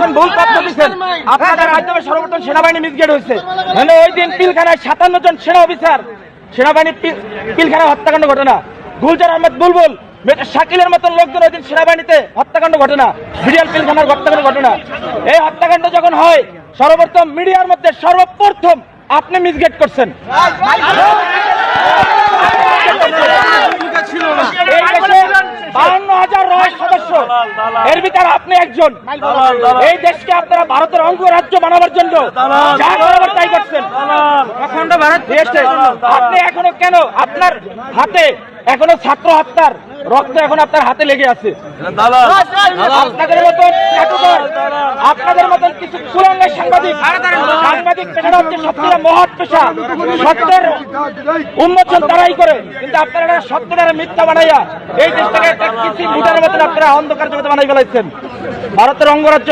দিচ্ছেন, ভুল তথ্য দিচ্ছেন। আপনাদের মাধ্যমে সর্বপ্রথম সেনাবাহিনী মিসগাইড হয়েছে। মানে ওই দিন পিলখানায় 57 জন সেনা অফিসার সেনাবাহিনী পিলখানায় হত্যাকাণ্ড ঘটনা, গুলজার আহমেদ বুলবুল, মেজর শাকিলের মতন লোকজন ওই দিন সেনাবাহিনীতে হত্যাকাণ্ড ঘটনা, বিডিআর পিলখানার হত্যাকাণ্ড ঘটনা। এই হত্যাকাণ্ড যখন হয়, সর্বপ্রথম মিডিয়ার মধ্যে সর্বপ্রথম আপনি মিসগাইড করছেন। এই দেশে 52,000 রয়ের সদস্য, এর ভিতরে আপনি একজন। এই দেশকে আপনারা ভারতের অঙ্গরাজ্য বানাবার জন্য যা করাবার তাই করছেন। আপনি এখনো কেন, আপনার হাতে এখনো ছাত্র হত্যার রক্ত এখন আপনার হাতে লেগে আছে। আপনাদের মতন আপনাদের মতন কিছু কুলাঙ্গার সাংবাদিক পেশাটা হচ্ছে সবচেয়ে মহৎ পেশা। সত্যের উন্মোচন তারাই করে, কিন্তু আপনারা সত্যটারে মিথ্যা বানাইয়া এই দেশটাকে একটা কিছু মুটার মতন আপনারা অন্ধকার জগতে বানাই ফেলাইছেন। ভারতের অঙ্গরাজ্য